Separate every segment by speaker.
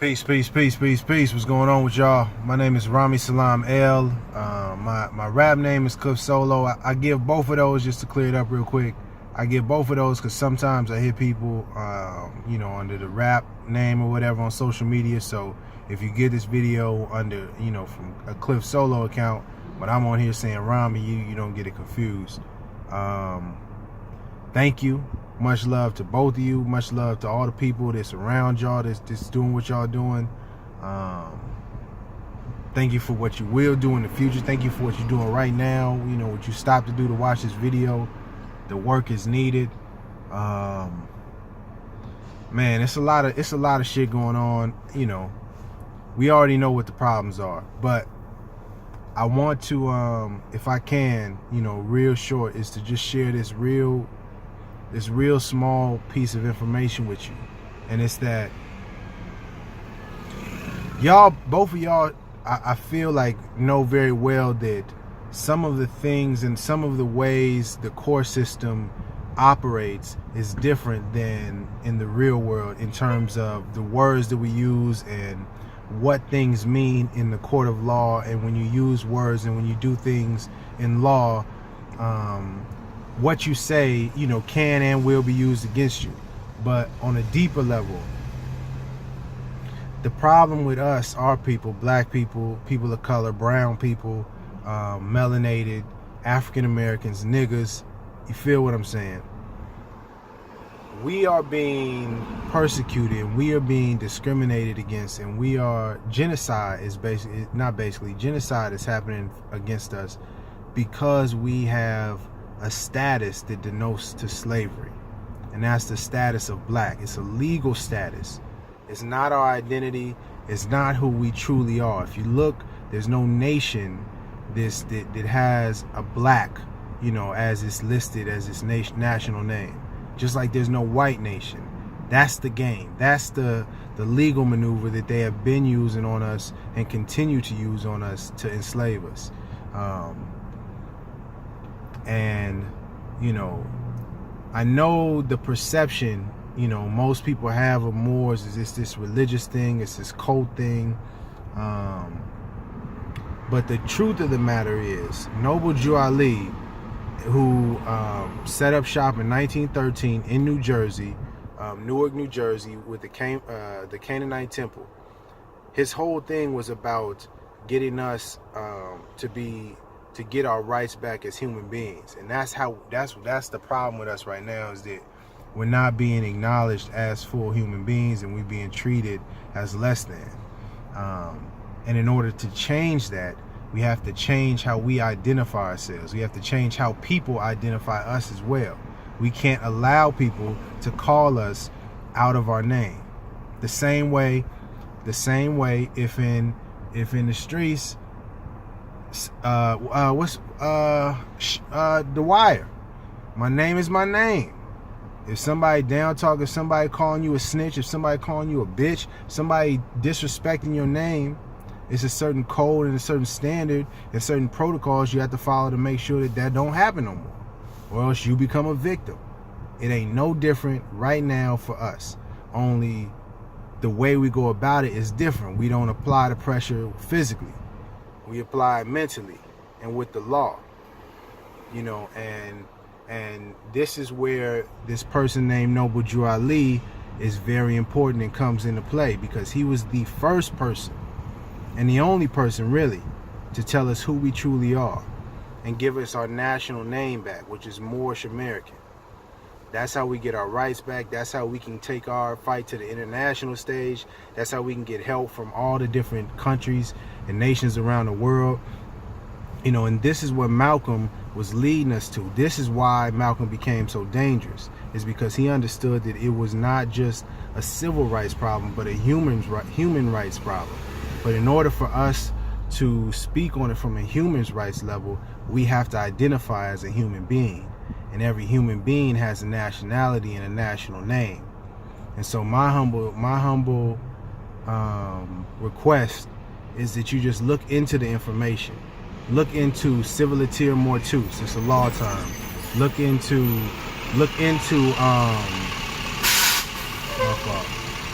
Speaker 1: Peace, peace, peace, peace, peace. What's going on with y'all? My name is Rami Salam L. My rap name is Cliff Solo. I give both of those just to clear it up real quick. I give both of those because sometimes I hear people, under the rap name or whatever on social media. So if you get this video under, from a Cliff Solo account, but I'm on here saying Rami, you don't get it confused. Thank you. Much love to both of you. Much love to all the people that's around y'all that's doing what y'all doing. Thank you for what you will do in the future. Thank you for what you're doing right now. What you stopped to do to watch this video. The work is needed. Man, it's a lot of shit going on. We already know what the problems are, but I want to, if I can, real short, is to just share this real small piece of information with you. And it's that both of y'all, I feel like know very well that some of the things and some of the ways the court system operates is different than in the real world in terms of the words that we use and what things mean in the court of law. And when you use words and when you do things in law, what you say, can and will be used against you. But on a deeper level, the problem with us, our people, black people, people of color, brown people, melanated, African Americans, niggas, you feel what I'm saying? We are being persecuted, we are being discriminated against, and genocide is genocide is happening against us because we have a status that denotes to slavery, and that's the status of black. It's a legal status. It's not our identity. It's not who we truly are. If you look, there's no nation that has a black, as it's listed as its national name. Just like there's no white nation. That's the game. That's the legal maneuver that they have been using on us and continue to use on us to enslave us. And I know the perception most people have of Moors is it's this religious thing, it's this cult thing, but the truth of the matter is Noble Jew Ali, who set up shop in 1913 in New Jersey, Newark, New Jersey, with the Canaanite temple, his whole thing was about getting us to get our rights back as human beings. And that's the problem with us right now, is that we're not being acknowledged as full human beings and we're being treated as less than. And in order to change that, we have to change how we identify ourselves. We have to change how people identify us as well. We can't allow people to call us out of our name. The same way if in the streets, The Wire, my name is my name. If somebody down talk, if somebody calling you a snitch, if somebody calling you a bitch, somebody disrespecting your name, it's a certain code and a certain standard and certain protocols you have to follow to make sure that don't happen no more, or else you become a victim. It ain't no different right now for us. Only the way we go about it is different. We don't apply the pressure physically. We apply it mentally and with the law, and this is where this person named Noble Jew Ali is very important and comes into play, because he was the first person and the only person really to tell us who we truly are and give us our national name back, which is Moorish American. That's how we get our rights back. That's how we can take our fight to the international stage. That's how we can get help from all the different countries and nations around the world. And this is what Malcolm was leading us to. This is why Malcolm became so dangerous, is because he understood that it was not just a civil rights problem, but a human rights problem. But in order for us to speak on it from a human rights level, we have to identify as a human being. And every human being has a nationality and a national name. And so my humble request is that you just look into the information. Look into civiliter mortuus. It's a law term. Look into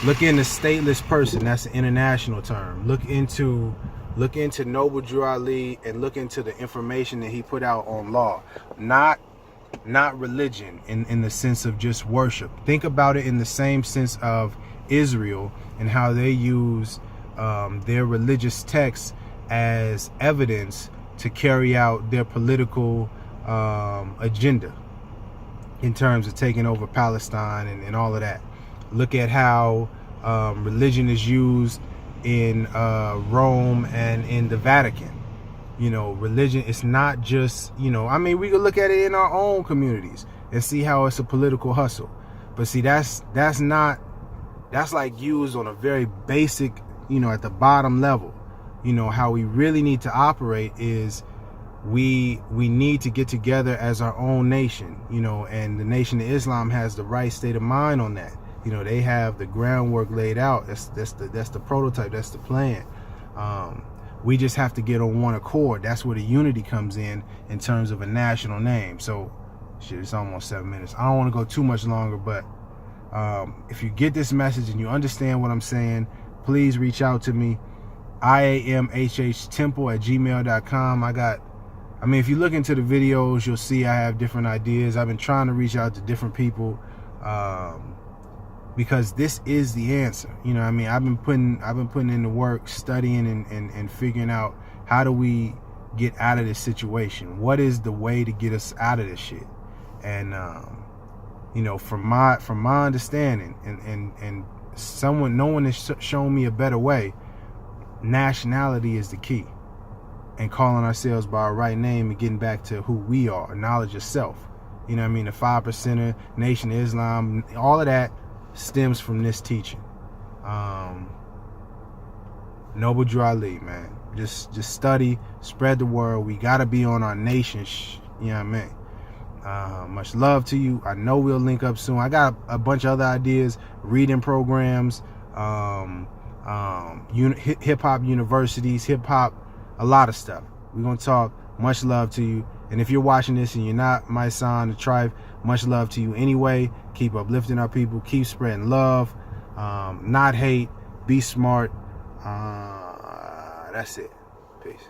Speaker 1: Look into stateless person. That's an international term. Look into Noble Drew Ali, and look into the information that he put out on law, not religion in the sense of just worship. Think about it in the same sense of Israel and how they use their religious texts as evidence to carry out their political agenda in terms of taking over Palestine and all of that. Look at how religion is used in Rome and in the Vatican. You know, religion, it's not just, you know, I mean, we could look at it in our own communities and see how it's a political hustle. But see, that's like used on a very basic, you know, at the bottom level. You know, how we really need to operate is we need to get together as our own nation, you know, and the Nation of Islam has the right state of mind on that. You know, they have the groundwork laid out. That's the prototype. That's the plan. We just have to get on one accord. That's where the unity comes in terms of a national name. So, shit, it's almost 7 minutes. I don't want to go too much longer, but if you get this message and you understand what I'm saying, please reach out to me. iamhhtemple@gmail.com. I mean, if you look into the videos, you'll see I have different ideas. I've been trying to reach out to different people. Because this is the answer. You know what I mean? I've been putting in the work, studying and figuring out how do we get out of this situation? What is the way to get us out of this shit? And you know, from my understanding and no one has shown me a better way, nationality is the key. And calling ourselves by our right name and getting back to who we are, knowledge of self. You know what I mean? The 5%er, Nation of Islam, all of that stems from this teaching. Noble Drew Ali, man. Just study, spread the word. We gotta be on our nation. You know what I mean? Much love to you. I know we'll link up soon. I got a bunch of other ideas, reading programs, hip hop universities, hip hop, a lot of stuff. We're gonna talk. Much love to you. And if you're watching this and you're not Mysonne and Trife, much love to you anyway. Keep uplifting our people. Keep spreading love, not hate. Be smart. That's it. Peace.